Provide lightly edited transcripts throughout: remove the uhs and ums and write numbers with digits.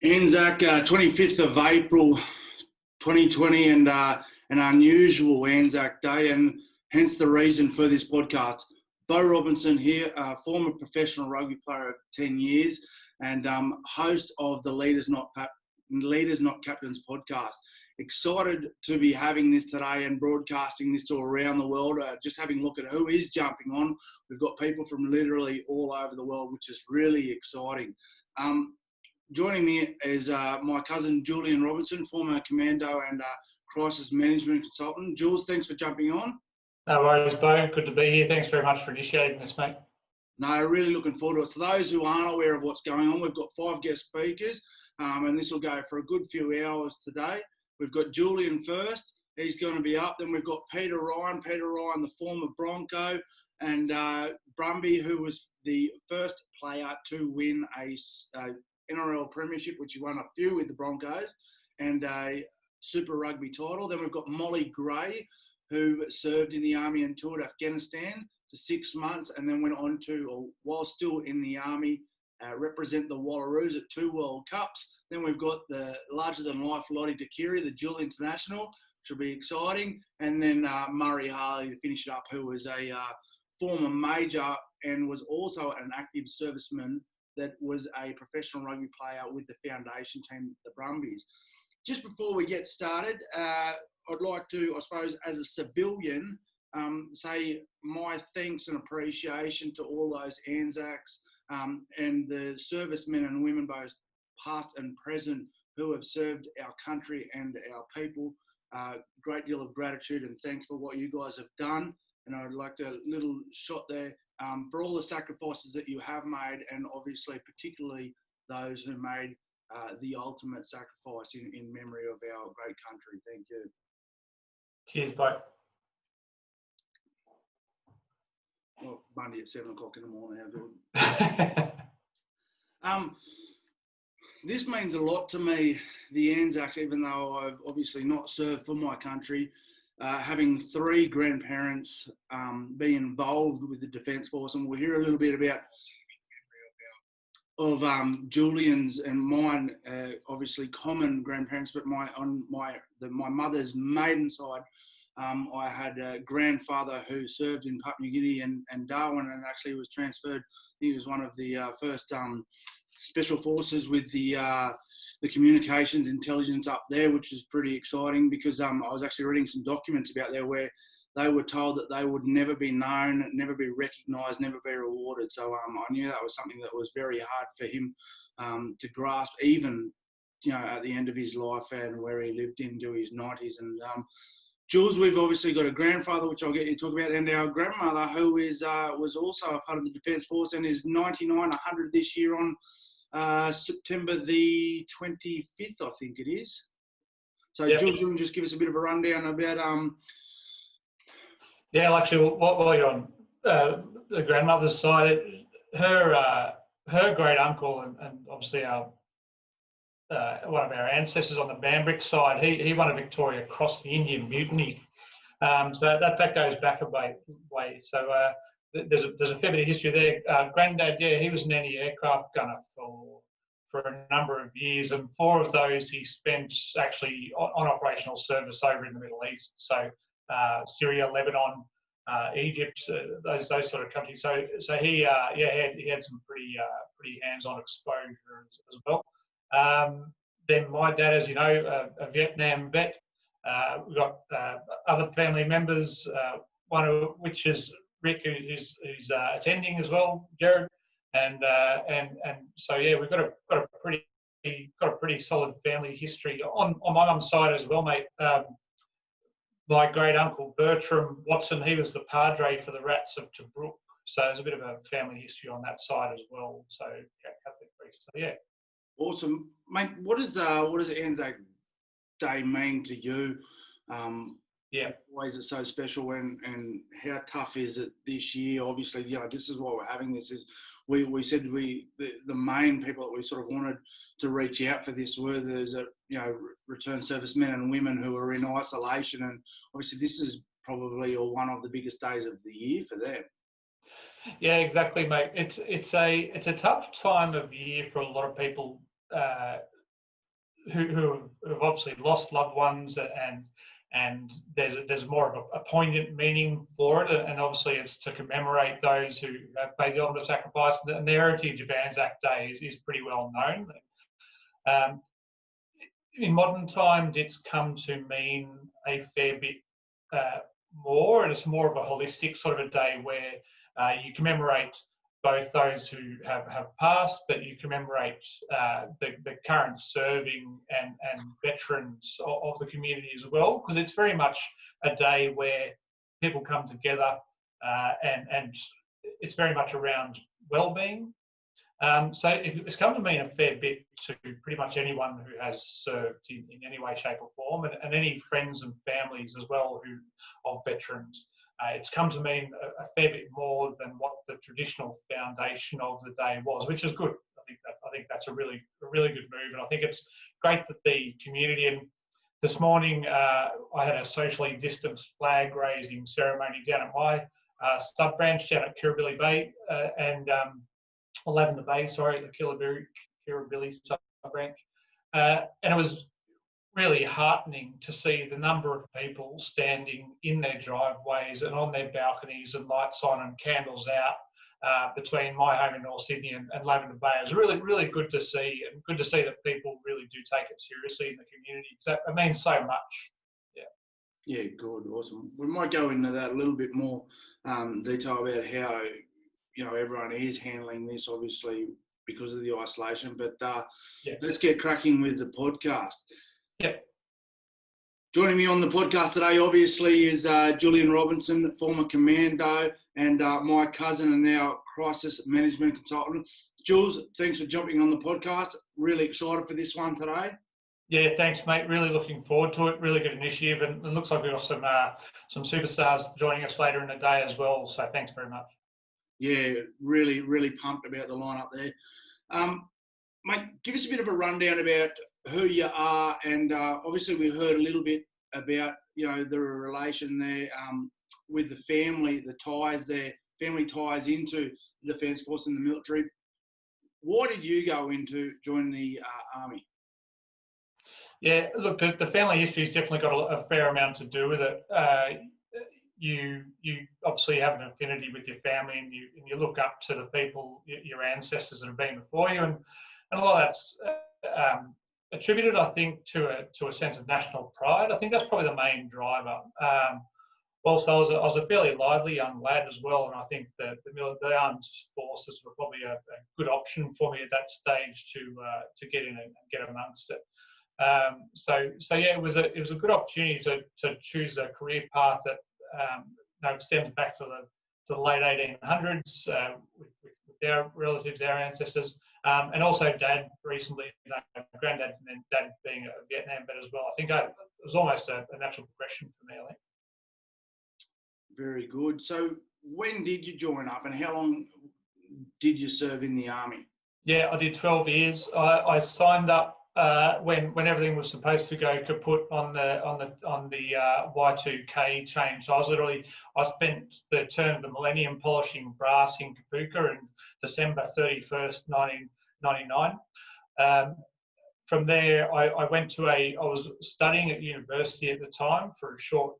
Anzac, 25th of April 2020, and an unusual Anzac Day, and hence the reason for this podcast. Beau Robinson here, former professional rugby player of 10 years and host of the Leaders Not Captains podcast. Excited to be having this today and broadcasting this to around the world, just having a look at who is jumping on. We've got people from literally all over the world, which is really exciting. Joining me is my cousin Julian Robinson, former Commando and crisis management consultant. Jules, thanks for jumping on. No worries, Beau. Good to be here. Thanks very much for initiating this, mate. No, really looking forward to it. So those who aren't aware of what's going on, we've got 5 guest speakers, and this will go for a good few hours today. We've got Julian first. He's going to be up. Then we've got Peter Ryan, the former Bronco, and Brumby, who was the first player to win a NRL premiership, which he won a few with the Broncos, and a Super Rugby title. Then we've got Molly Gray, who served in the Army and toured Afghanistan for 6 months, and then went on to, or while still in the Army, represent the Wallaroos at 2 World Cups. Then we've got the larger-than-life Lottie Takiri, the dual international, which will be exciting. And then Murray Harley to finish it up, who was a former major and was also an active serviceman that was a professional rugby player with the foundation team, the Brumbies. Just before we get started, I'd like to, I suppose, as a civilian, say my thanks and appreciation to all those Anzacs and the servicemen and women, both past and present, who have served our country and our people. Great deal of gratitude and thanks for what you guys have done. And I'd like to little shot there for all the sacrifices that you have made, and obviously particularly those who made the ultimate sacrifice in memory of our great country. Thank you. Cheers, Beau. Well, Monday at 7 o'clock in the morning, how good. This means a lot to me, the Anzacs, even though I've obviously not served for my country. Having 3 grandparents be involved with the Defence Force, and we'll hear a little bit about Julian's and mine, obviously common grandparents, but on my mother's maiden side, I had a grandfather who served in Papua New Guinea and Darwin, and actually was transferred. He was one of the first special forces with the communications intelligence up there, which is pretty exciting because I was actually reading some documents about there where they were told that they would never be known, never be recognised, never be rewarded. So I knew that was something that was very hard for him to grasp, even at the end of his life and where he lived into his 90s. And Jules, we've obviously got a grandfather, which I'll get you to talk about, and our grandmother, who is was also a part of the Defence Force and is 99, 100 this year on September the 25th, I think it is. So, yep. Jules, you can just give us a bit of a rundown about... Yeah, actually, while you're on the grandmother's side, her great uncle and obviously our one of our ancestors on the Bambrick side, he won a Victoria Cross the Indian Mutiny. So that goes back a way. So there's a fair bit of history there. Granddad, yeah, he was an anti-aircraft gunner for a number of years, and 4 of those he spent actually on operational service over in the Middle East. So Syria, Lebanon, Egypt, those sort of countries. So he had some pretty hands-on exposure as well. Then my dad, as you know, a Vietnam vet. We've got other family members, one of which is Rick, who's attending as well, Jared, and so yeah, we've got a pretty solid family history on my mum's side as well, mate. My great uncle Bertram Watson, he was the padre for the Rats of Tobruk, so there's a bit of a family history on that side as well. So yeah, Catholic priest. So yeah. Awesome, mate. What does Anzac Day mean to you? Yeah. Why is it so special, and how tough is it this year? Obviously, this is why we're having this. Is we said the main people that we sort of wanted to reach out for this were those returned servicemen and women who are in isolation, and obviously this is probably one of the biggest days of the year for them. Yeah, exactly, mate. It's a tough time of year for a lot of people who have obviously lost loved ones, and there's more of a poignant meaning for it, and obviously it's to commemorate those who have paid the ultimate sacrifice. And the heritage of Anzac Day is pretty well known. Um, in modern times, it's come to mean a fair bit more, and it's more of a holistic sort of a day where you commemorate both those who have passed, but you commemorate the current serving and veterans of the community as well, because it's very much a day where people come together and it's very much around well-being. So it's come to mean a fair bit to pretty much anyone who has served in any way, shape or form, and any friends and families as well of veterans. It's come to mean a fair bit more than what the traditional foundation of the day was, which is good. I think that's a really good move, and I think it's great that the community. And this morning I had a socially distanced flag raising ceremony down at my sub branch down at Kirribilli Bay and Lavender Bay, sorry, the Kirribilli sub branch, and it was really heartening to see the number of people standing in their driveways and on their balconies and lights on and candles out between my home in North Sydney and Lavender Bay. It was really good to see, and good to see that people really do take it seriously in the community, because it means so much. Yeah, good, awesome. We might go into that a little bit more detail about how everyone is handling this, obviously because of the isolation. But let's get cracking with the podcast. Yep. Joining me on the podcast today, obviously, is Julian Robinson, former Commando, and my cousin and now crisis management consultant. Jules, thanks for jumping on the podcast. Really excited for this one today. Yeah, thanks, mate. Really looking forward to it. Really good initiative, and it looks like we've got some superstars joining us later in the day as well. So thanks very much. Yeah, really pumped about the lineup there. Mate, give us a bit of a rundown about who you are, and obviously we heard a little bit about the relation there with the family, the ties there, family ties into the Defence Force and the military. Why did you go into join the army? Yeah, look, the family history's definitely got a fair amount to do with it. You obviously have an affinity with your family, and you look up to the people, your ancestors that have been before you, and a lot of that's attributed, I think, to a sense of national pride. I think that's probably the main driver. Whilst I was a fairly lively young lad as well, and I think that the armed forces were probably a good option for me at that stage to get in and get amongst it. So yeah, it was a good opportunity to choose a career path that extends back to the late 1800s with our relatives, our ancestors, and also Dad recently, Granddad, and then Dad being a Vietnam vet as well. I think it was almost a natural progression for me, I think. Very good. So when did you join up, and how long did you serve in the army? Yeah, I did 12 years. I signed up when everything was supposed to go kaput on the Y2K change. So I spent the turn of the millennium polishing brass in Kapuka in December 31st, 1999. From there, I was studying at university at the time for a short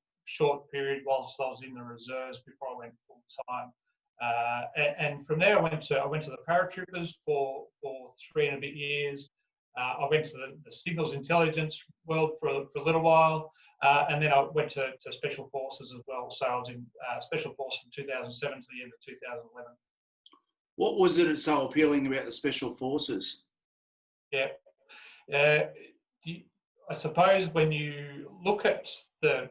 period whilst I was in the reserves before I went full time. And from there, I went to the paratroopers for 3 and a bit years. I went to the signals intelligence world for a little while, and then I went to special forces as well. So I was in special force from 2007 to the end of 2011. What was it that's so appealing about the special forces? Yeah, I suppose when you look at the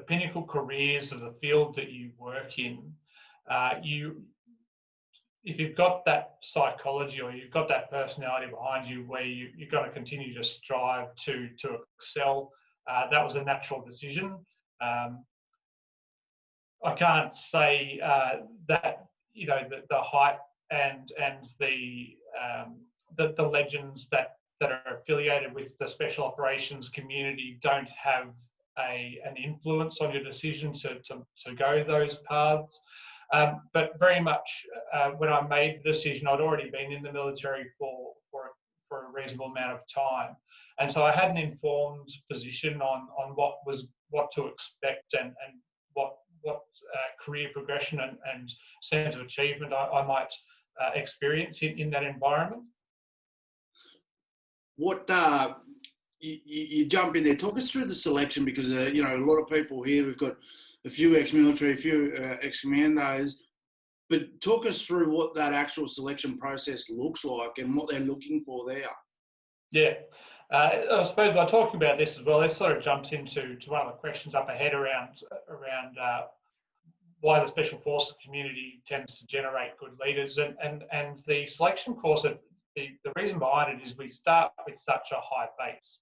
pinnacle careers of the field that you work in, if you've got that psychology or you've got that personality behind you where you're going to continue to strive to excel, that was a natural decision. I can't say that the hype and the legends that are affiliated with the special operations community don't have an influence on your decision to go those paths. But very much when I made the decision, I'd already been in the military for for a reasonable amount of time. And so I had an informed position on what to expect and what career progression and sense of achievement I might experience in that environment. What you jump in there? Talk us through the selection, because a lot of people here. We've got a few ex-military, a few ex-commandos. But talk us through what that actual selection process looks like and what they're looking for there. Yeah, I suppose by talking about this as well, this sort of jumps into one of the questions up ahead around why the Special Forces community tends to generate good leaders, and the selection course. The reason behind it is we start with such a high base,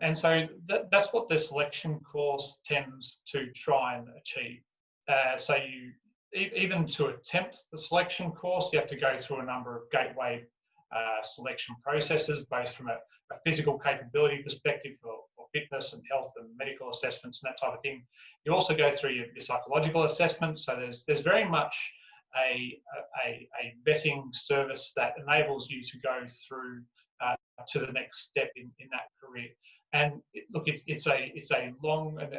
and so that's what the selection course tends to try and achieve. So even to attempt the selection course, you have to go through a number of gateway selection processes, both from a physical capability perspective for fitness and health and medical assessments and that type of thing. You also go through your psychological assessment. So there's very much a vetting service that enables you to go through to the next step in that career. And it's a long, and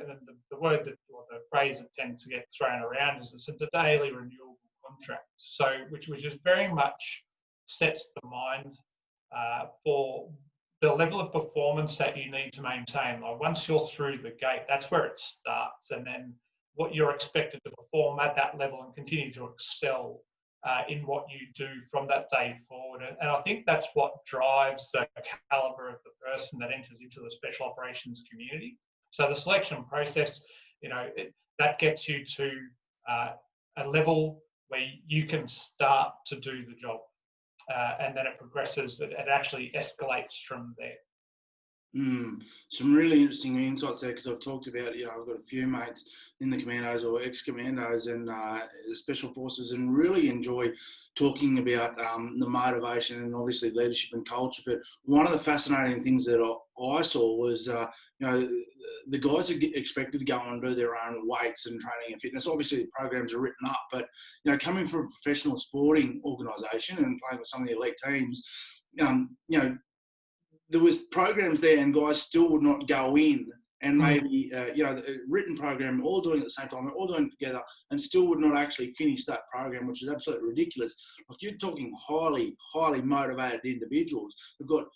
the word that, or the phrase that tends to get thrown around is it's a daily renewable contract. So which is very much sets the mind for the level of performance that you need to maintain. Like once you're through the gate, that's where it starts, and then what you're expected to perform at that level and continue to excel in what you do from that day forward. And I think that's what drives the caliber of the person that enters into the special operations community. So the selection process, that gets you to a level where you can start to do the job. And then it progresses, it actually escalates from there. Some really interesting insights there, because I've talked about, I've got a few mates in the Commandos or ex-Commandos and Special Forces, and really enjoy talking about the motivation and obviously leadership and culture. But one of the fascinating things that I saw was, the guys are expected to go and do their own weights and training and fitness. Obviously, the programs are written up, but coming from a professional sporting organisation and playing with some of the elite teams, there was programs there and guys still would not go in and maybe, the written program, all doing it at the same time, all doing it together, and still would not actually finish that program, which is absolutely ridiculous. Like, you're talking highly, highly motivated individuals. We've got,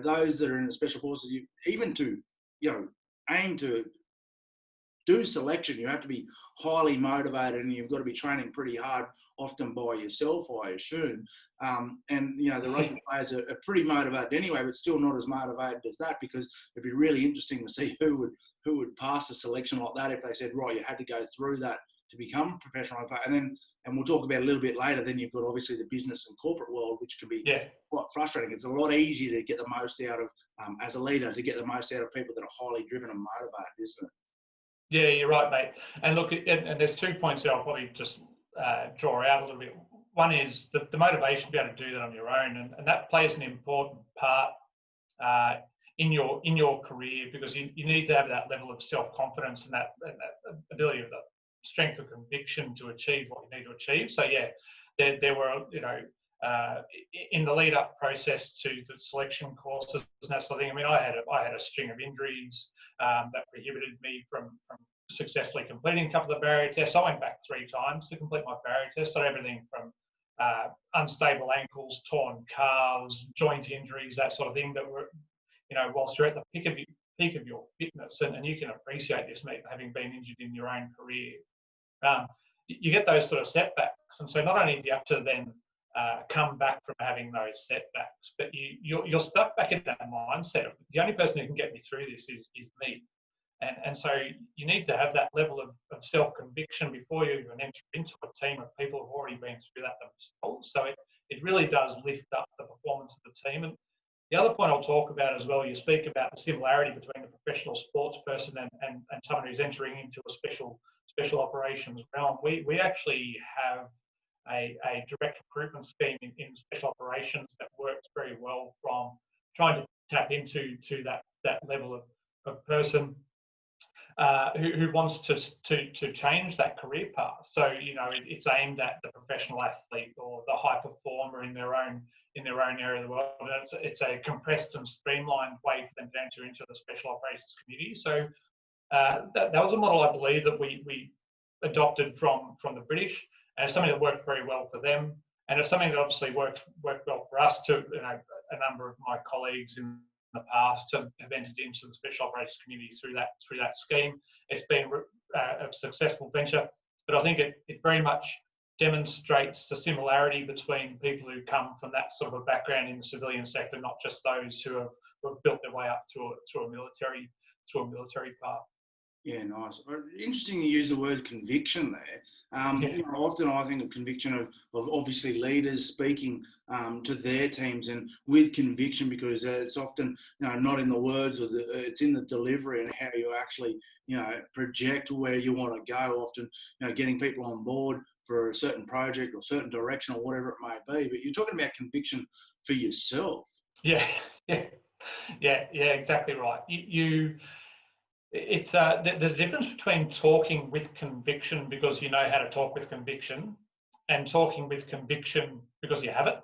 those that are in the Special Forces, even to, aim to do selection, you have to be highly motivated, and you've got to be training pretty hard, often by yourself, I assume. And the rugby players are pretty motivated anyway, but still not as motivated as that, because it'd be really interesting to see who would pass a selection like that if they said, right, you had to go through that to become a professional player. And we'll talk about a little bit later, then you've got obviously the business and corporate world, which can be quite frustrating. It's a lot easier to get the most out of, as a leader, to get the most out of people that are highly driven and motivated, isn't it? Yeah, you're right, mate. And look, and there's 2 points there I'll probably just draw out a little bit. One is the motivation to be able to do that on your own, and that plays an important part in your career, because you need to have that level of self-confidence and that ability of the strength of conviction to achieve what you need to achieve. So yeah, there were, in the lead-up process to the selection courses and that sort of thing. I mean, I had a string of injuries that prohibited me from successfully completing a couple of barrier tests. I went back 3 times to complete my barrier tests. So everything from unstable ankles, torn calves, joint injuries, that sort of thing, that were, whilst you're at the peak of your fitness, and you can appreciate this, mate, having been injured in your own career, you get those sort of setbacks. And so not only do you have to then come back from having those setbacks, but you're stuck back in that mindset of, the only person who can get me through this is me. And so you need to have that level of self-conviction before you even enter into a team of people who've already been through that themselves. So it really does lift up the performance of the team. And the other point I'll talk about as well, you speak about the similarity between a professional sports person and someone who's entering into a special operations realm. We actually have a direct recruitment scheme in special operations that works very well, from trying to tap into that level of person. who wants to change that career path. So it's aimed at the professional athlete or the high performer in their own area of the world. It's a compressed and streamlined way for them to enter into the special operations community. So that was a model I believe that we adopted from the British, and it's something that worked very well for them, and it's something that obviously worked well for us too. A number of my colleagues in the past have entered into the special operations community through that scheme. It's been a successful venture, but I think it very much demonstrates the similarity between people who come from that sort of a background in the civilian sector, not just those who have built their way up through a military path. Yeah, nice. Interesting you use the word conviction there. Often I think of conviction of obviously leaders speaking to their teams and with conviction, because it's often not in the words or it's in the delivery and how you actually project where you want to go. Often getting people on board for a certain project or certain direction or whatever it may be. But you're talking about conviction for yourself. Yeah, exactly right. There's a difference between talking with conviction because you know how to talk with conviction, and talking with conviction because you have it.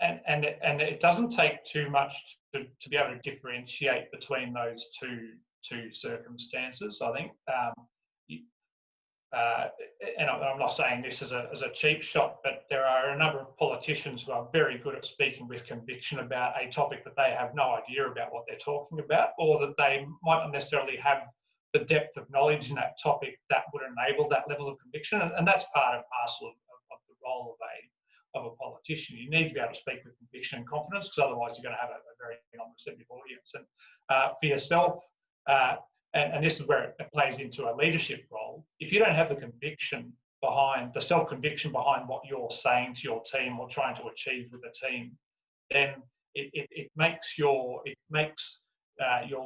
And it doesn't take too much to be able to differentiate between those two circumstances, I think. And I'm not saying this as a cheap shot, but there are a number of politicians who are very good at speaking with conviction about a topic that they have no idea about what they're talking about, or that they might not necessarily have the depth of knowledge in that topic that would enable that level of conviction. And that's part and parcel of the role of a politician. You need to be able to speak with conviction and confidence, because otherwise you're going to have a very non-receptive audience. And for yourself, and this is where it plays into a leadership role. If you don't have the conviction behind, the self-conviction behind what you're saying to your team or trying to achieve with the team, then it makes your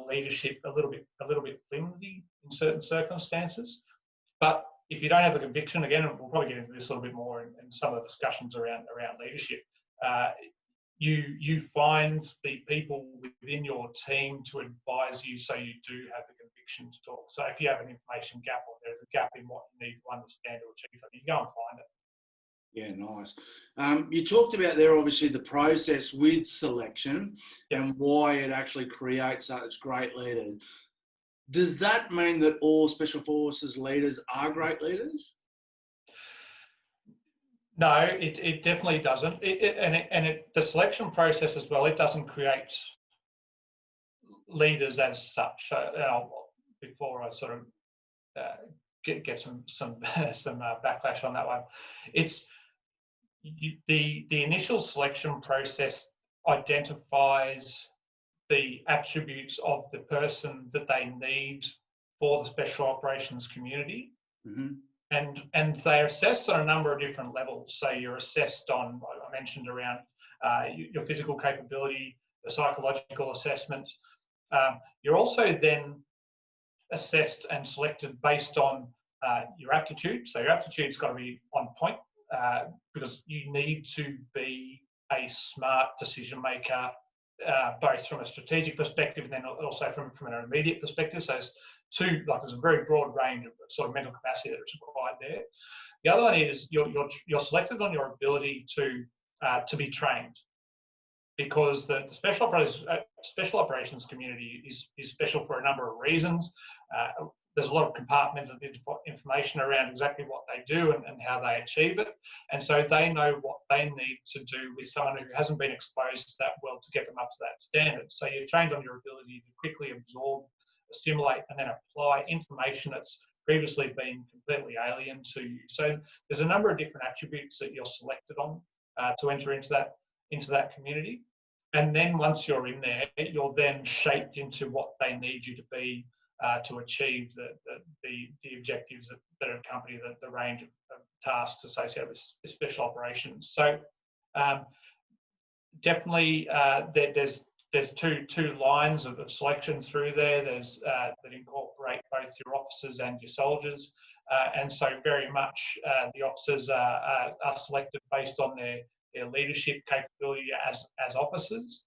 leadership a little bit flimsy in certain circumstances. But if you don't have the conviction, again, and we'll probably get into this a little bit more in some of the discussions around leadership, you find the people within your team to advise you, so you do have the conviction to talk. So if you have an information gap or there's a gap in what you need to understand to achieve something, you go and find it. Yeah, nice. You talked about there, obviously, the process with selection and why it actually creates such great leaders. Does that mean that all Special Forces leaders are great leaders? No, it definitely doesn't. The selection process as well, it doesn't create leaders as such. Before I sort of get some backlash on that one, it's the initial selection process identifies the attributes of the person that they need for the special operations community. Mm-hmm. And they're assessed on a number of different levels. So you're assessed on, I mentioned around your physical capability, the psychological assessment. You're also then assessed and selected based on your aptitude. So your aptitude's got to be on point because you need to be a smart decision maker, both from a strategic perspective and then also from an immediate perspective. So there's a very broad range of sort of mental capacity that's required there. The other one is you're selected on your ability to be trained, because the special operations community is special for a number of reasons. There's a lot of compartmented information around exactly what they do and how they achieve it. And so they know what they need to do with someone who hasn't been exposed that well to get them up to that standard. So you're trained on your ability to quickly absorb, assimilate, and then apply information that's previously been completely alien to you. So there's a number of different attributes that you're selected on to enter into that community. And then once you're in there, you're then shaped into what they need you to be to achieve the objectives that accompany the range of tasks associated with special operations. So definitely there's two lines of selection through there. There's that incorporate both your officers and your soldiers, and so very much the officers are selected based on their leadership capability as officers,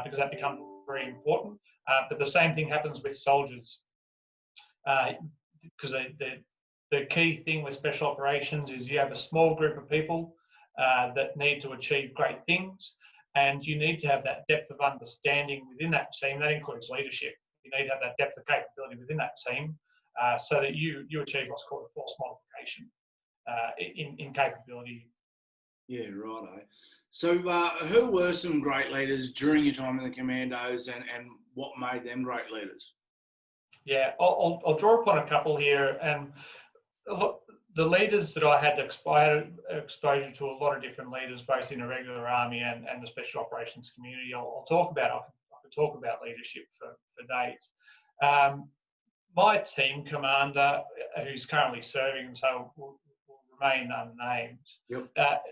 because that becomes very important. But the same thing happens with soldiers. because the key thing with special operations is you have a small group of people that need to achieve great things, and you need to have that depth of understanding within that team. That includes leadership. You need to have that depth of capability within that team so that you achieve what's called a force multiplication in capability. Yeah, right. So who were some great leaders during your time in the Commandos, and what made them great leaders? Yeah, I'll draw upon a couple here. And the leaders that I had exposure to a lot of different leaders, both in the regular army and the special operations community. I could talk about leadership for days. My team commander, who's currently serving, so will remain unnamed. Yep.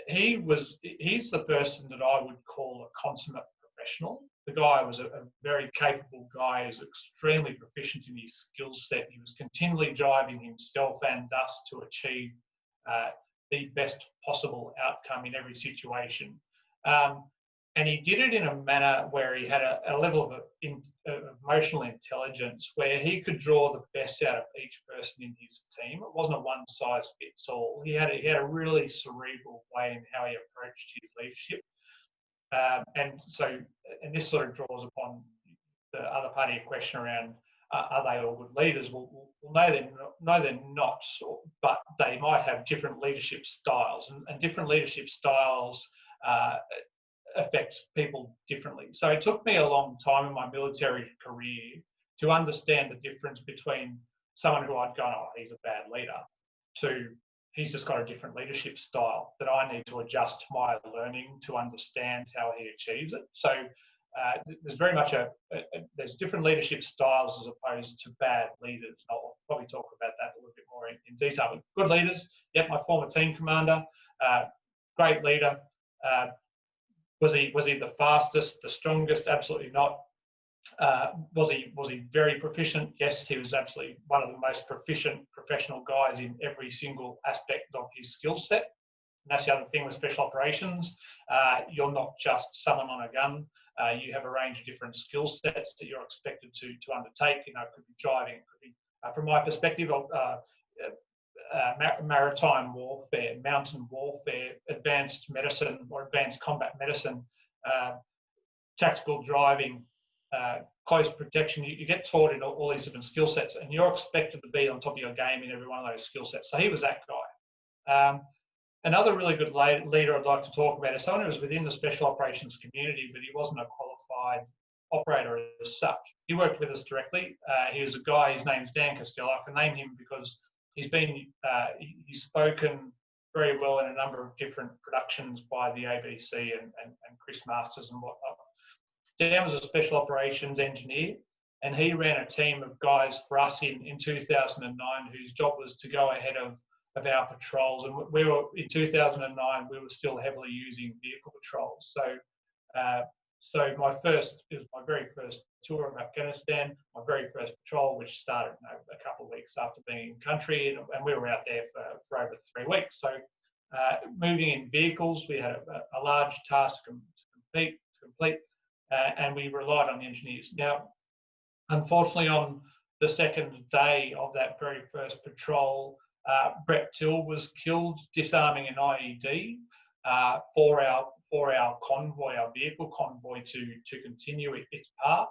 He's the person that I would call a consummate professional. The guy was a very capable guy. He was extremely proficient in his skill set. He was continually driving himself and us to achieve the best possible outcome in every situation. And he did it in a manner where he had a level of emotional intelligence where he could draw the best out of each person in his team. It wasn't a one-size-fits-all. He had a really cerebral way in how he approached his leadership. And this sort of draws upon the other part of your question around are they all good leaders? Well, no, they're not, but they might have different leadership styles, and different leadership styles affect people differently. So it took me a long time in my military career to understand the difference between someone who I'd gone, oh, he's a bad leader, to he's just got a different leadership style that I need to adjust my learning to understand how he achieves it. So there's very much there's different leadership styles as opposed to bad leaders. I'll probably talk about that a little bit more in detail. But good leaders, yep, my former team commander, great leader. Was he the fastest, the strongest? Absolutely not. Was he very proficient? Yes, he was absolutely one of the most proficient professional guys in every single aspect of his skill set. And that's the other thing with special operations. You're not just someone on a gun. You have a range of different skill sets that you're expected to undertake. You know, it could be driving, it could be, from my perspective, maritime warfare, mountain warfare, advanced medicine or advanced combat medicine, tactical driving, close protection. You get taught in all these different skill sets, and you're expected to be on top of your game in every one of those skill sets. So he was that guy. Another really good leader I'd like to talk about is someone who was within the special operations community, but he wasn't a qualified operator as such. He worked with us directly. He was a guy, his name's Dan Costello. I can name him because he's spoken very well in a number of different productions by the ABC and Chris Masters and whatnot. Dan was a special operations engineer, and he ran a team of guys for us in 2009 whose job was to go ahead of our patrols. And we were in 2009, we were still heavily using vehicle patrols. So it was my very first tour of Afghanistan, my very first patrol, which started a couple of weeks after being in country, and we were out there for over 3 weeks. So moving in vehicles, we had a large task to complete, and we relied on the engineers. Now, unfortunately, on the second day of that very first patrol, Brett Till was killed disarming an IED for our convoy, our vehicle convoy, to continue its path.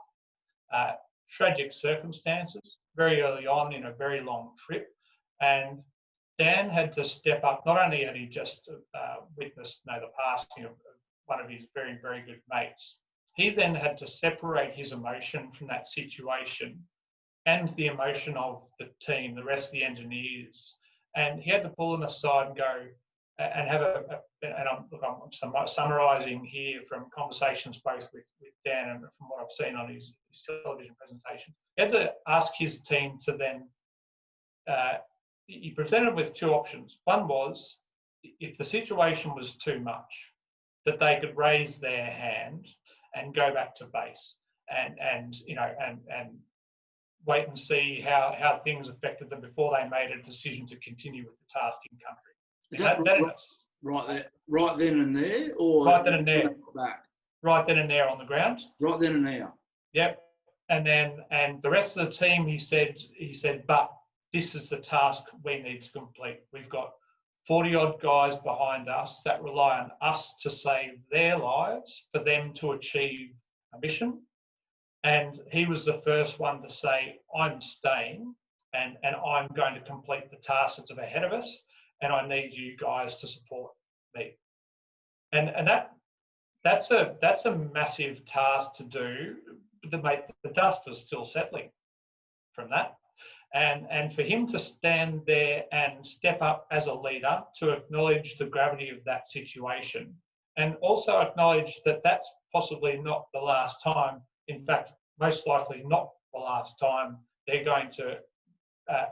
Tragic circumstances, very early on in a very long trip, and Dan had to step up. Not only had he just witnessed the passing of one of his very, very good mates, he then had to separate his emotion from that situation and the emotion of the team, the rest of the engineers. And he had to pull them aside and go and have I'm summarising here from conversations both with Dan and from what I've seen on his television presentation. He had to ask his team to then, he presented with two options. One was, if the situation was too much, that they could raise their hand and go back to base and wait and see how things affected them before they made a decision to continue with the task in country. Is that right then and there, or right then and there? Back? Right then and there on the ground. Right then and there. Yep. and the rest of the team, he said, but this is the task we need to complete. We've got 40 odd guys behind us that rely on us to save their lives for them to achieve a mission. And he was the first one to say, I'm staying and I'm going to complete the task that's ahead of us, and I need you guys to support me. And that's a massive task to do. The dust was still settling from that. And for him to stand there and step up as a leader to acknowledge the gravity of that situation, and also acknowledge that that's possibly not the last time, in fact, most likely not the last time they're going to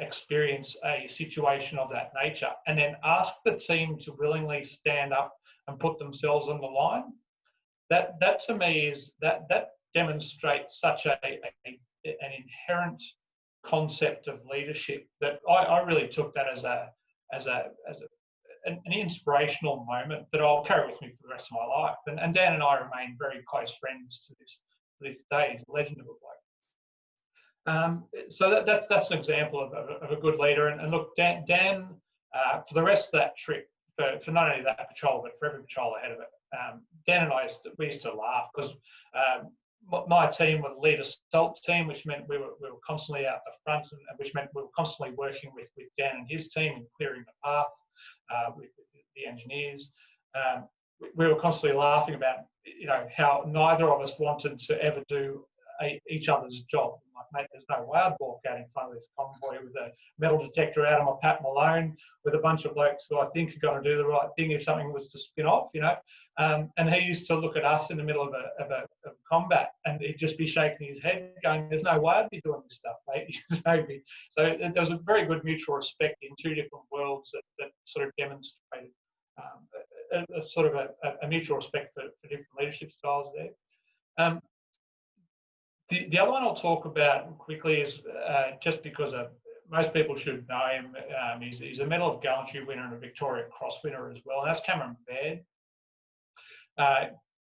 experience a situation of that nature, and then ask the team to willingly stand up and put themselves on the line. That to me is that demonstrates such an inherent concept of leadership that I really took that as an inspirational moment that I'll carry with me for the rest of my life. And Dan and I remain very close friends to this day. He's a legend of a bloke. So that's an example of a good leader. And look, Dan for the rest of that trip, for not only that patrol, but for every patrol ahead of it, Dan and I used to laugh because my team were the lead assault team, which meant we were constantly out the front, and which meant we were constantly working with Dan and his team in clearing the path with the engineers. We were constantly laughing about how neither of us wanted to ever do each other's job. Like, mate, there's no way I'd walk out in front of this convoy with a metal detector out on my Pat Malone with a bunch of blokes who I think are going to do the right thing if something was to spin off, And he used to look at us in the middle of a combat, and he'd just be shaking his head, going, "There's no way I'd be doing this stuff, mate." So there was a very good mutual respect in two different worlds that sort of demonstrated a mutual respect for different leadership styles there. The other one I'll talk about quickly is just because most people should know him. He's a Medal of Gallantry winner and a Victoria Cross winner as well. And that's Cameron Baird.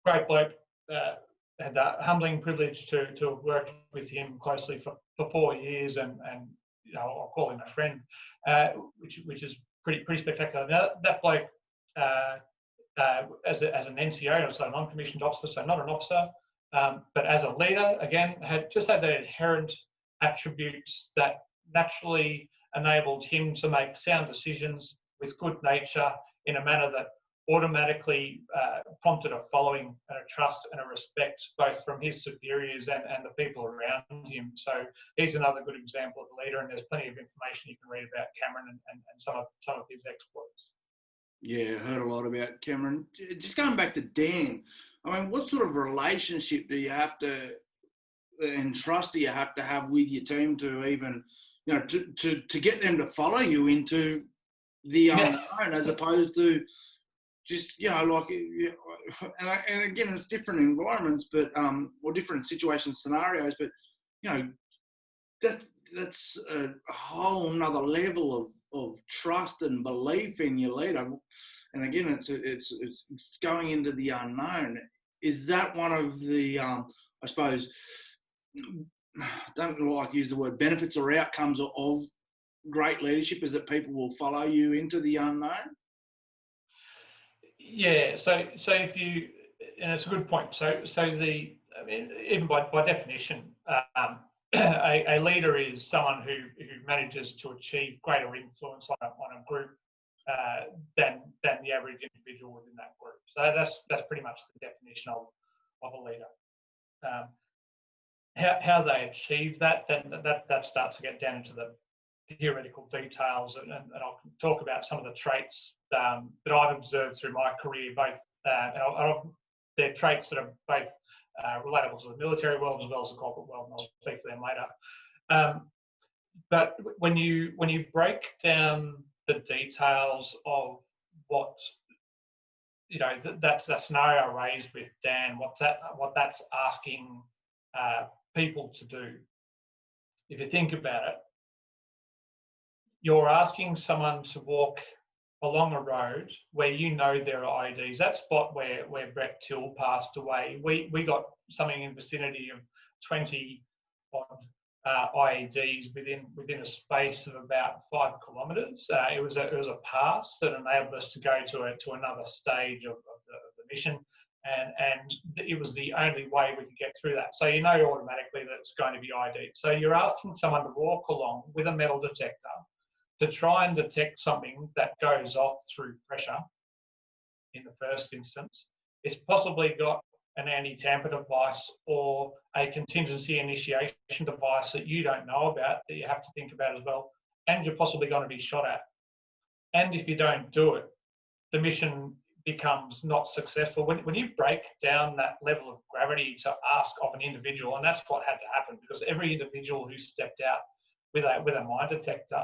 Great bloke. Had the humbling privilege to have worked with him closely for 4 years, and I'll call him a friend, which is pretty spectacular. Now, that bloke, as an NCO, so a non-commissioned officer, so not an officer. But as a leader, again, had the inherent attributes that naturally enabled him to make sound decisions with good nature in a manner that automatically prompted a following and a trust and a respect both from his superiors and the people around him. So he's another good example of a leader, and there's plenty of information you can read about Cameron and some of his exploits. Yeah, I heard a lot about Cameron. Just going back to Dan, I mean, what sort of relationship do you have to and trust do you have to have with your team to even, to get them to follow you into the unknown, as opposed to just, and again, it's different environments, but or different situation scenarios, but that's a whole nother level of trust and belief in your leader. And again, it's going into the unknown. Is that one of the I suppose, don't like to use the word benefits or outcomes of great leadership, is that people will follow you into the unknown? Yeah, so if you, and it's a good point. So even by definition, a leader is someone who manages to achieve greater influence on a group than the average individual within that group. So that's pretty much the definition of a leader. How they achieve that, then that starts to get down into the theoretical details, and I'll talk about some of the traits that I've observed through my career, both they're traits that are both relatable to the military world as well as the corporate world, and I'll speak to them later. But when you break down the details of what that's a scenario I raised with Dan, what that's asking people to do. If you think about it, you're asking someone to walk along a road where there are IEDs. That spot where Brett Till passed away, we got something in the vicinity of 20 odd IEDs within a space of about 5 kilometres. It was a pass that enabled us to go to another stage of the mission, and it was the only way we could get through that. So you know automatically that it's going to be ID'd. So you're asking someone to walk along with a metal detector to try and detect something that goes off through pressure in the first instance. It's possibly got an anti-tamper device or a contingency initiation device that you don't know about that you have to think about as well, and you're possibly going to be shot at. And if you don't do it, the mission becomes not successful. When you break down that level of gravity to ask of an individual, and that's what had to happen, because every individual who stepped out with a mine detector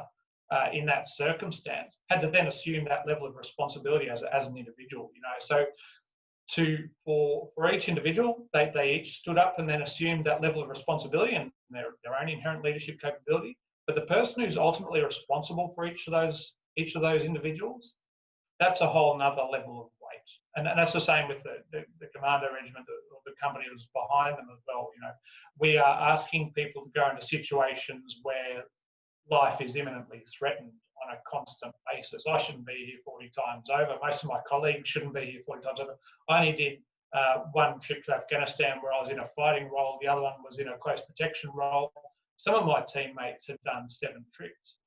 in that circumstance had to then assume that level of responsibility as an individual, you know. So for each individual, they each stood up and then assumed that level of responsibility and their own inherent leadership capability. But the person who's ultimately responsible for each of those individuals, that's a whole nother level of weight. And that's the same with the Commando regiment, or the company that was behind them as well. You know, we are asking people to go into situations where life is imminently threatened on a constant basis. I shouldn't be here 40 times over. Most of my colleagues shouldn't be here 40 times over. I only did one trip to Afghanistan where I was in a fighting role. The other one was in a close protection role. Some of my teammates have done 7 trips.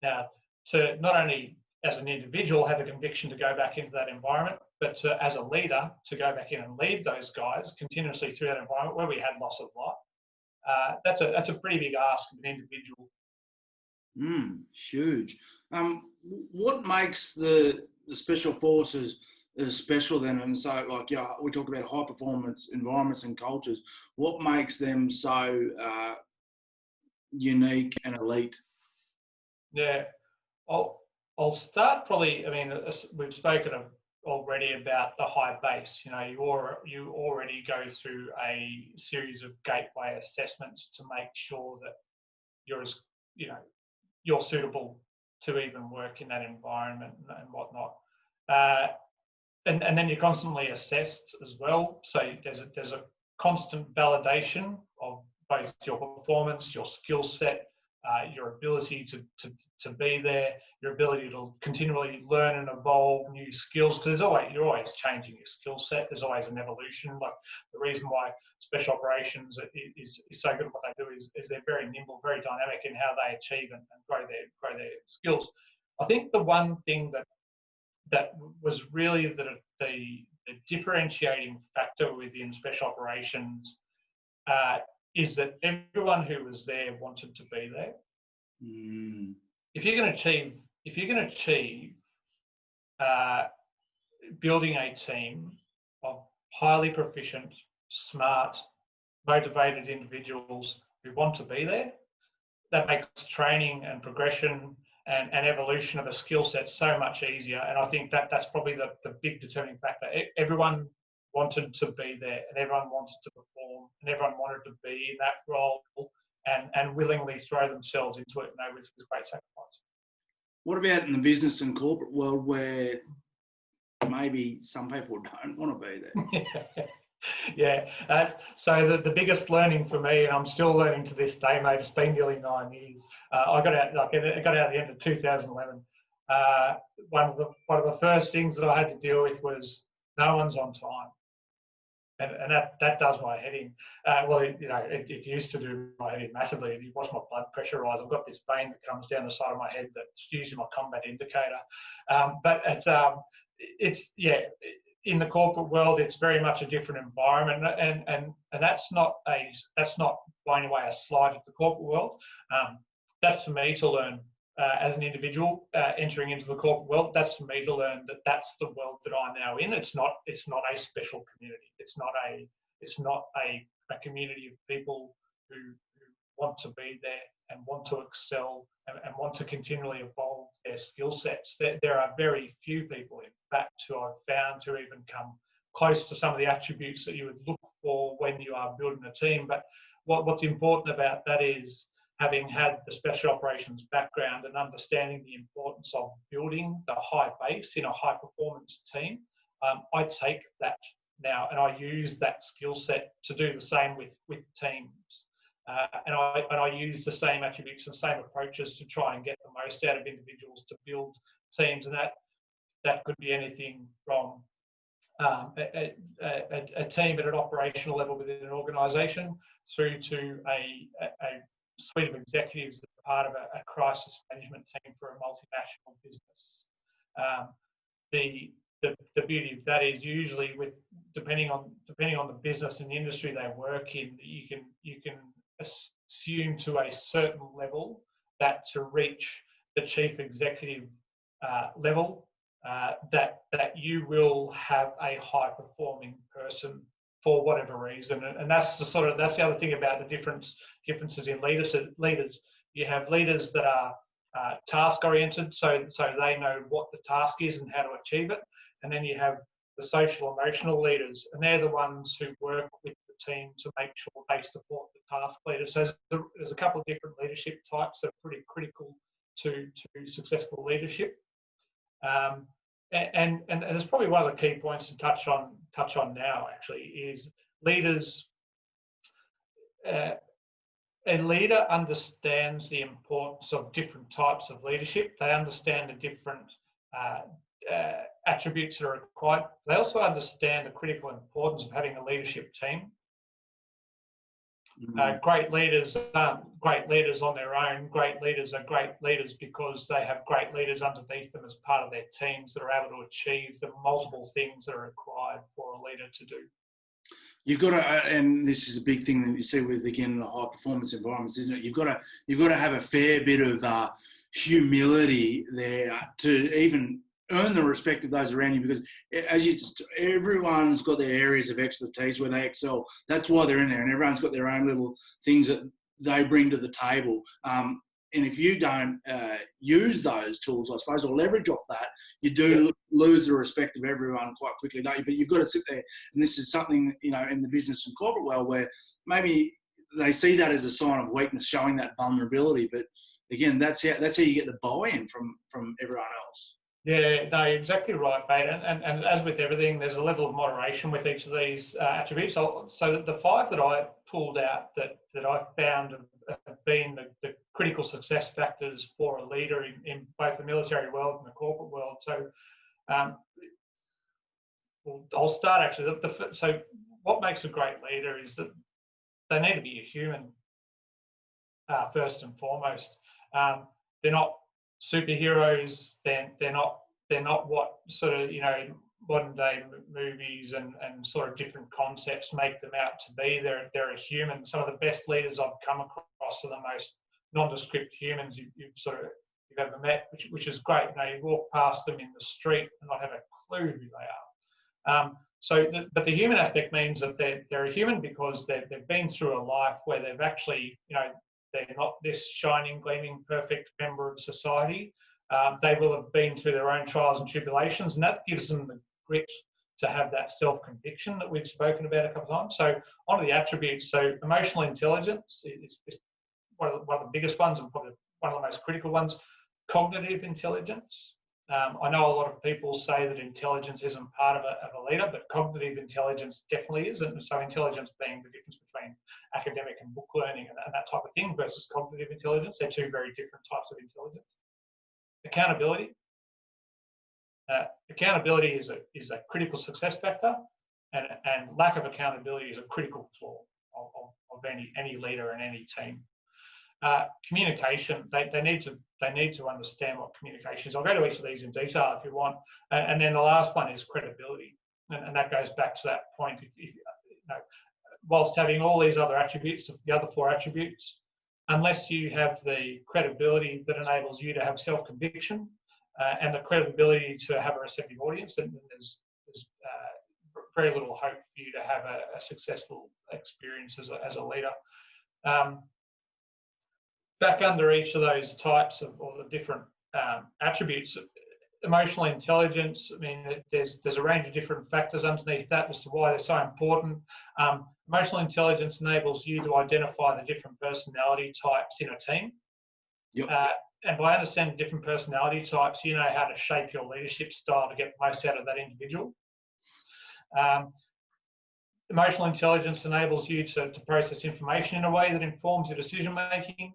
Now, to not only as an individual have the conviction to go back into that environment, but as a leader to go back in and lead those guys continuously through that environment where we had loss of life. That's a pretty big ask of an individual. Huge. What makes the special forces as special then? And so, like, yeah, we talk about high performance environments and cultures. What makes them so unique and elite? Yeah, I'll start probably. I mean, we've spoken already about the high base. You know, you already go through a series of gateway assessments to make sure that you're suitable to even work in that environment and whatnot. And then you're constantly assessed as well. So there's a constant validation of both your performance, your skill set, your ability to be there, your ability to continually learn and evolve new skills, because you're always changing your skill set. There's always an evolution. Like, the reason why special operations is so good at what they do is they're very nimble, very dynamic in how they achieve and grow their skills. I think the one thing that was really the differentiating factor within special operations is that everyone who was there wanted to be there. If you're going to achieve building a team of highly proficient, smart, motivated individuals who want to be there, that makes training and progression and evolution of a skill set so much easier. And I think that's probably the big determining factor. Everyone wanted to be there, and everyone wanted to perform, and everyone wanted to be in that role and willingly throw themselves into it, with great sacrifice. What about in the business and corporate world, where maybe some people don't want to be there? Yeah. So the biggest learning for me, and I'm still learning to this day, mate, it's been nearly 9 years. I got out at the end of 2011. One of the first things that I had to deal with was no one's on time. And that does my head in. It used to do my head in massively. If you watch my blood pressure rise, I've got this vein that comes down the side of my head that's usually my combat indicator. But it's in the corporate world, it's very much a different environment, and that's not by any way a slight at the corporate world. That's for me to learn as an individual entering into the corporate world. That's for me to learn that that's the world that I'm now in. It's not a special community. It's not a community of people who want to be there and want to excel and want to continually evolve their skill sets. There are very few people, in fact, who I've found to even come close to some of the attributes that you would look for when you are building a team. But what's important about that is, having had the special operations background and understanding the importance of building the high base in a high performance team, I take that now and I use that skill set to do the same with teams. And I use the same attributes and same approaches to try and get the most out of individuals to build teams, and that could be anything from a team at an operational level within an organisation through to a suite of executives that are part of a crisis management team for a multinational business. The beauty of that is usually depending on the business and the industry they work in, you can assume to a certain level that to reach the chief executive level, that you will have a high performing person for whatever reason, and that's the other thing about the differences in leaders. You have leaders that are task oriented, so they know what the task is and how to achieve it, and then you have the social emotional leaders, and they're the ones who work with the team to make sure they support the task leader. So there's a couple of different leadership types that are pretty critical to successful leadership. And it's probably one of the key points to touch on now, actually, is leaders. A leader understands the importance of different types of leadership. They understand the different attributes that are required. They also understand the critical importance of having a leadership team. Great leaders aren't great leaders on their own. Great leaders are great leaders because they have great leaders underneath them as part of their teams that are able to achieve the multiple things that are required for a leader to do. You've got to, and this is a big thing that you see with, again, the high performance environments, isn't it? You've got to have a fair bit of humility there to even earn the respect of those around you, because everyone's got their areas of expertise where they excel. That's why they're in there, and everyone's got their own little things that they bring to the table. And if you don't use those tools, I suppose, or leverage off that, you do lose the respect of everyone quite quickly, don't you? But you've got to sit there, and this is something, in the business and corporate world where maybe they see that as a sign of weakness, showing that vulnerability. But again, that's how you get the buy-in from everyone else. Yeah, no, you're exactly right, mate. And as with everything, there's a level of moderation with each of these attributes. So the 5 that I pulled out that I found have been the critical success factors for a leader in both the military world and the corporate world. So I'll start actually. So what makes a great leader is that they need to be a human first and foremost. They're not superheroes. They're not what sort of modern day movies and sort of different concepts make them out to be. They're a human. Some of the best leaders I've come across are the most nondescript humans you've ever met, which is great. You walk past them in the street and not have a clue who they are. But the human aspect means that they're a human because they've been through a life where they've actually, they're not this shining, gleaming, perfect member of society. They will have been through their own trials and tribulations, and that gives them the grit to have that self-conviction that we've spoken about a couple of times. So on to the attributes. So emotional intelligence is one of the biggest ones and probably one of the most critical ones. Cognitive intelligence. I know a lot of people say that intelligence isn't part of a leader, but cognitive intelligence definitely is. And so intelligence being the difference between academic and book learning and that type of thing versus cognitive intelligence. They're two very different types of intelligence. Accountability. Accountability is a critical success factor, and lack of accountability is a critical flaw of any leader and any team. Communication. They need to understand what communication is. I'll go to each of these in detail if you want. And then the last one is credibility, and that goes back to that point. If whilst having all these other attributes, the other 4 attributes, unless you have the credibility that enables you to have self-conviction and the credibility to have a receptive audience, then there's very little hope for you to have a successful experience as a leader. Back under each of those types or the different attributes, emotional intelligence, I mean, there's a range of different factors underneath that as to why they're so important. Emotional intelligence enables you to identify the different personality types in a team. Yep. And by understanding different personality types, you know how to shape your leadership style to get the most out of that individual. Emotional intelligence enables you to process information in a way that informs your decision making.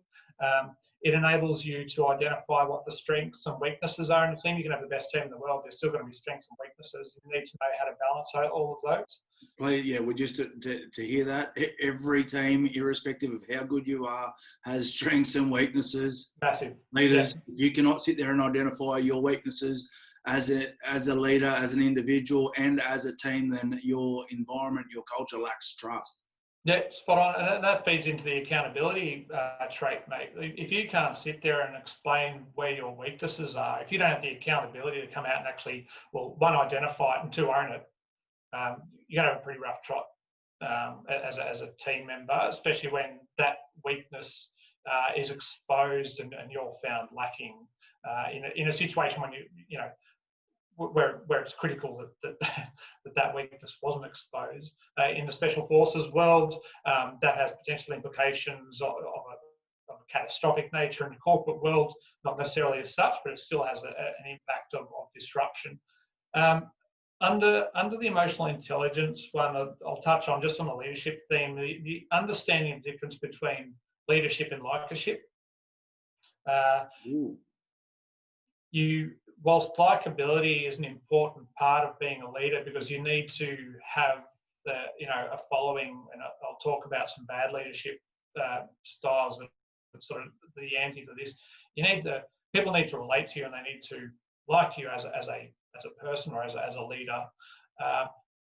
It enables you to identify what the strengths and weaknesses are in a team. You can have the best team in the world. There's still going to be strengths and weaknesses. You need to know how to balance all of those. Well, yeah, well, just to hear that, every team, irrespective of how good you are, has strengths and weaknesses. Massive. Leaders, Yeah. you cannot sit there and identify your weaknesses as a leader, as an individual, and as a team, then your environment, your culture lacks trust. Yeah, spot on. And that feeds into the accountability trait, mate. If you can't sit there and explain where your weaknesses are, if you don't have the accountability to come out and actually, well, one, identify it, and two, own it, you're going to have a pretty rough trot as a team member, especially when that weakness is exposed and you're found lacking in a situation when you know where it's critical that weakness wasn't exposed. In the special forces world, that has potential implications of a catastrophic nature. In the corporate world, not necessarily as such, but it still has an impact of disruption. Under the emotional intelligence one, I'll touch on just on the leadership theme, the understanding the difference between leadership and likership. Whilst likability is an important part of being a leader, because you need to have a following, and I'll talk about some bad leadership styles that sort of the anti for this. People need to relate to you, and they need to like you as a person or as a leader.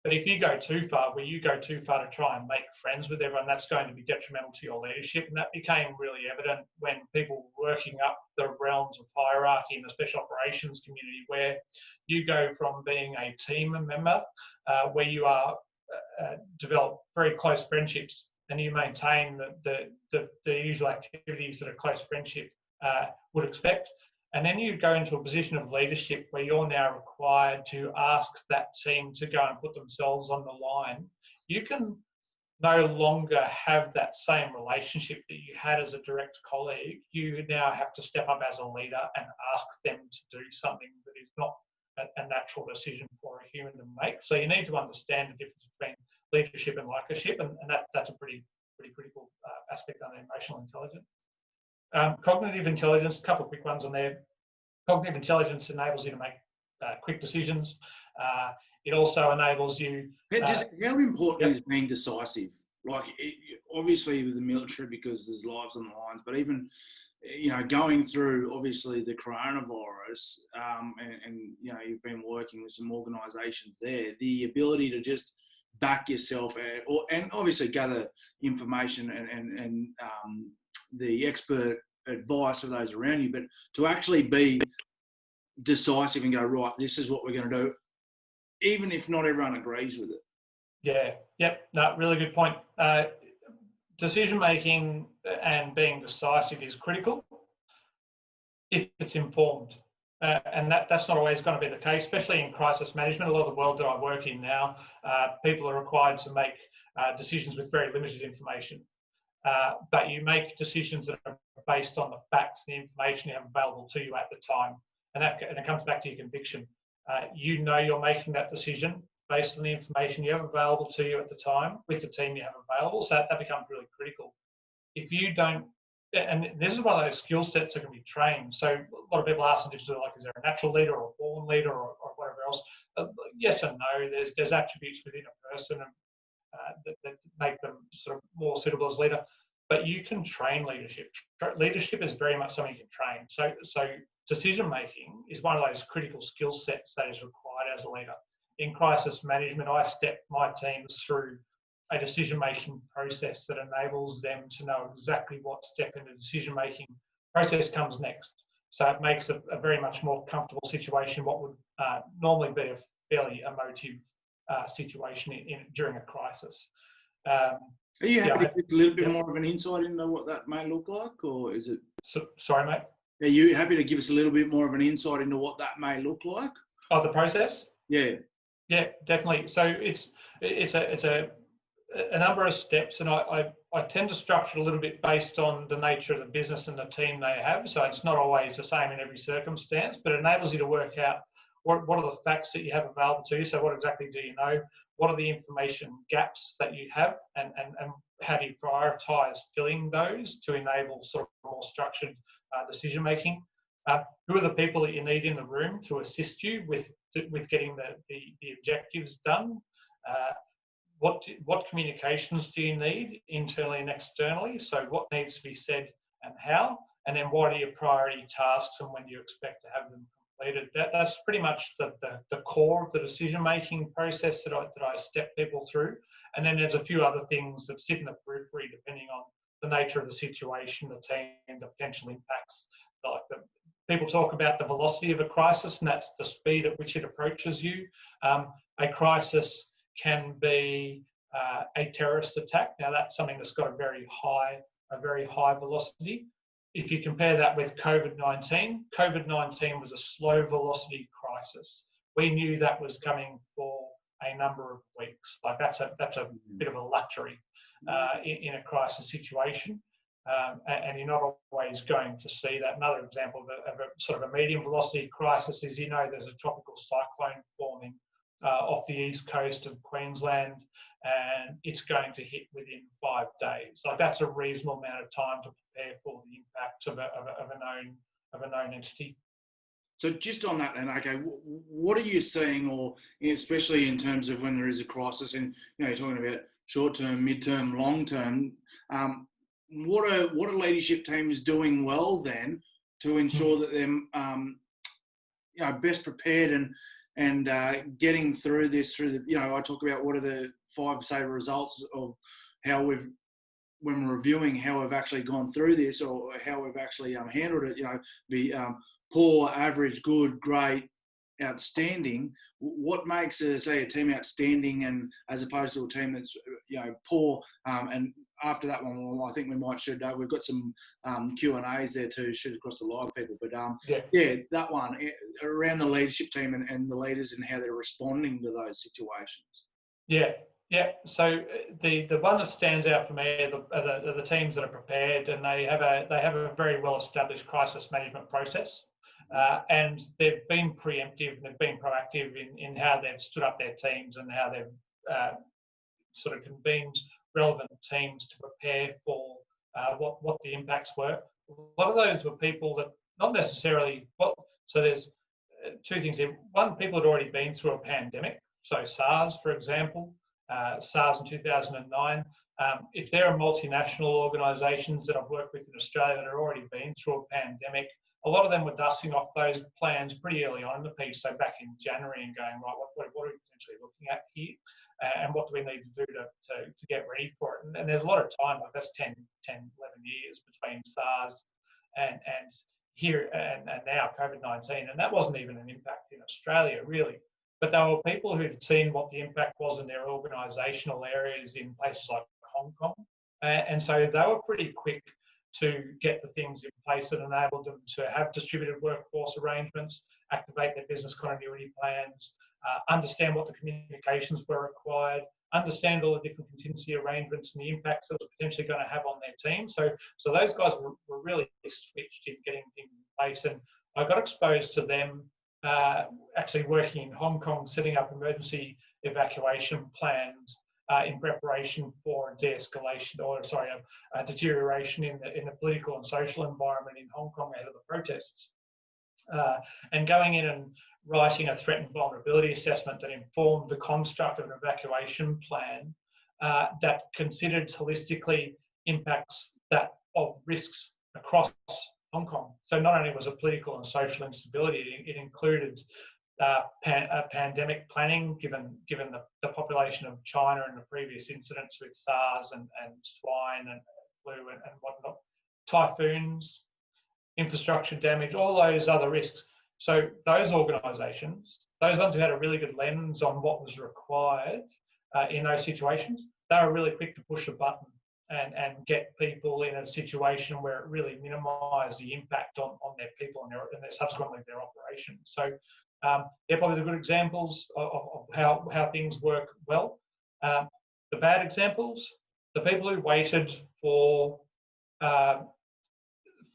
But if you go too far, where you go too far to try and make friends with everyone, that's going to be detrimental to your leadership. And that became really evident when people were working up the realms of hierarchy in the special operations community, where you go from being a team member, where you are develop very close friendships, and you maintain the usual activities that a close friendship would expect. And then you go into a position of leadership where you're now required to ask that team to go and put themselves on the line. You can no longer have that same relationship that you had as a direct colleague. You now have to step up as a leader and ask them to do something that is not a natural decision for a human to make. So you need to understand the difference between leadership and likership, and that's a pretty critical aspect on emotional intelligence. Cognitive intelligence, a couple of quick ones on there. Cognitive intelligence enables you to make quick decisions. It also enables you... how important is being decisive? Like, obviously with the military, because there's lives on the lines, but even, going through, obviously, the coronavirus, and you've been working with some organisations there, the ability to just back yourself and obviously gather information and the expert advice of those around you, but to actually be decisive and go, right, this is what we're going to do, even if not everyone agrees with it. Yeah, yep, no, really good point. Decision making and being decisive is critical if it's informed. And that's not always going to be the case, especially in crisis management. A lot of the world that I work in now, people are required to make decisions with very limited information. But you make decisions that are based on the facts and the information you have available to you at the time. And it comes back to your conviction. You're making that decision based on the information you have available to you at the time with the team you have available. So that becomes really critical. If you don't, and this is one of those skill sets that can be trained. So a lot of people ask them, like, is there a natural leader or a born leader or whatever else? Yes and no. There's attributes within a person that make them sort of more suitable as leader. But you can train leadership. Leadership is very much something you can train. So decision making is one of those critical skill sets that is required as a leader. In crisis management, I step my teams through a decision-making process that enables them to know exactly what step in the decision-making process comes next. So it makes a very much more comfortable situation, what would normally be a fairly emotive situation during a crisis. Are you happy to give a little bit more of an insight into what that may look like, or is it... Sorry, mate? Are you happy to give us a little bit more of an insight into what that may look like? Oh, the process? Yeah. Yeah, definitely. So it's a number of steps, and I tend to structure it a little bit based on the nature of the business and the team they have. So it's not always the same in every circumstance, but it enables you to work out what are the facts that you have available to you? So what exactly do you know? What are the information gaps that you have, and how do you prioritise filling those to enable sort of more structured decision making? Who are the people that you need in the room to assist you with getting the objectives done? What communications do you need internally and externally? So what needs to be said and how? And then what are your priority tasks and when do you expect to have them completed? That's pretty much the core of the decision-making process that I step people through. And then there's a few other things that sit in the periphery depending on the nature of the situation, the team, the potential impacts. Like people talk about the velocity of a crisis, and that's the speed at which it approaches you. A crisis can be a terrorist attack. Now that's something that's got a very high velocity. If you compare that with COVID-19, COVID-19 was a slow velocity crisis. We knew that was coming for a number of weeks. Like that's a bit of a luxury in a crisis situation. And you're not always going to see that. Another example of a sort of a medium velocity crisis is, there's a tropical cyclone forming off the east coast of Queensland, and it's going to hit within 5 days. Like that's a reasonable amount of time to prepare for the impact of a known entity. So just on that then, okay, what are you seeing, or especially in terms of when there is a crisis, and you're talking about short-term, mid-term, long-term, what are leadership teams doing well then to ensure that they're best prepared and getting through this I talk about what are the 5 results of how when we're reviewing how we've actually gone through this or how we've actually handled it, be poor, average, good, great, outstanding. What makes a team outstanding and as opposed to a team that's poor? And after that one, I think we might should. We've got some Q&As there to shoot across the live people. But that one around the leadership team and the leaders and how they're responding to those situations. Yeah. So the one that stands out for me are the teams that are prepared, and they have a very well established crisis management process. And they've been preemptive and they've been proactive in how they've stood up their teams and how they've sort of convened relevant teams to prepare for what the impacts were. A lot of those were people that not necessarily, so there's 2 things here. One, people had already been through a pandemic. So SARS, for example, SARS in 2009. If there are multinational organisations that I've worked with in Australia that have already been through a pandemic, a lot of them were dusting off those plans pretty early on in the piece, so back in January, and going, right, what are we potentially looking at here? And what do we need to do to get ready for it? And there's a lot of time, like that's 10, 11 years between SARS and here and now COVID-19. And that wasn't even an impact in Australia, really. But there were people who'd seen what the impact was in their organisational areas in places like Hong Kong. And so they were pretty quick to get the things in place that enabled them to have distributed workforce arrangements, activate their business continuity plans, understand what the communications were required, understand all the different contingency arrangements and the impacts that it was potentially going to have on their team. So those guys were really switched in getting things in place. And I got exposed to them actually working in Hong Kong, setting up emergency evacuation plans in preparation for de-escalation, a deterioration in the political and social environment in Hong Kong ahead of the protests. And going in and writing a threat and vulnerability assessment that informed the construct of an evacuation plan that considered holistically impacts of risks across Hong Kong. So not only was it political and social instability, it included pandemic planning, given the population of China and the previous incidents with SARS and swine and flu and whatnot, typhoons, infrastructure damage, all those other risks. So those organisations, those ones who had a really good lens on what was required in those situations, they were really quick to push a button and get people in a situation where it really minimised the impact on their people and their subsequently their operations. So they're probably the good examples of how things work well. The bad examples, the people who waited for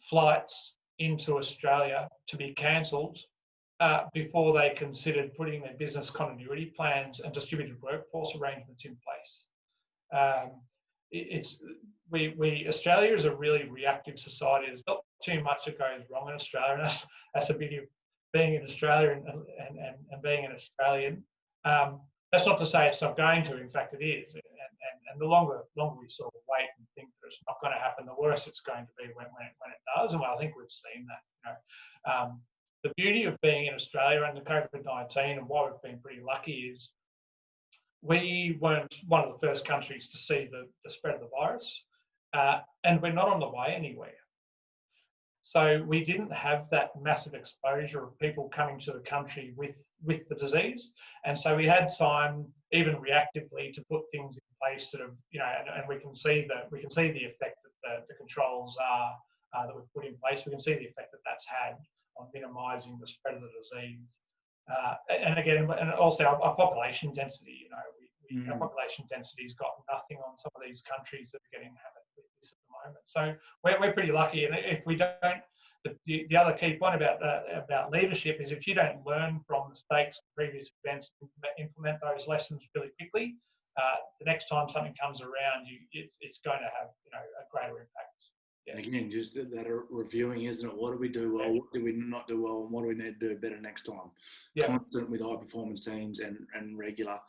flights into Australia to be cancelled before they considered putting their business continuity plans and distributed workforce arrangements in place. Australia is a really reactive society. There's not too much that goes wrong in Australia, and that's the beauty of being in Australia and being an Australian. That's not to say it's not going to. In fact, it is. And the longer we sort of wait and think that it's not going to happen, the worse it's going to be when it does. And I think we've seen that. The beauty of being in Australia under COVID-19 and why we've been pretty lucky is we weren't one of the first countries to see the spread of the virus, and we're not on the way anywhere. So we didn't have that massive exposure of people coming to the country with the disease, and so we had time, even reactively, to put things in place that have, and we can see the effect that the controls are that we've put in place. We can see the effect that that's had on minimising the spread of the disease. And again, and also our population density, our population density's got nothing on some of these countries that are getting hammered with this at the moment. So we're pretty lucky. And if we don't, the other key point about leadership is if you don't learn from mistakes of previous events, implement those lessons really quickly, the next time something comes around, it's going to have a greater impact. Yeah. Again, just that reviewing, isn't it? What do we do well? What do we not do well? And what do we need to do better next time? Yeah. Constant with high performance teams and regular.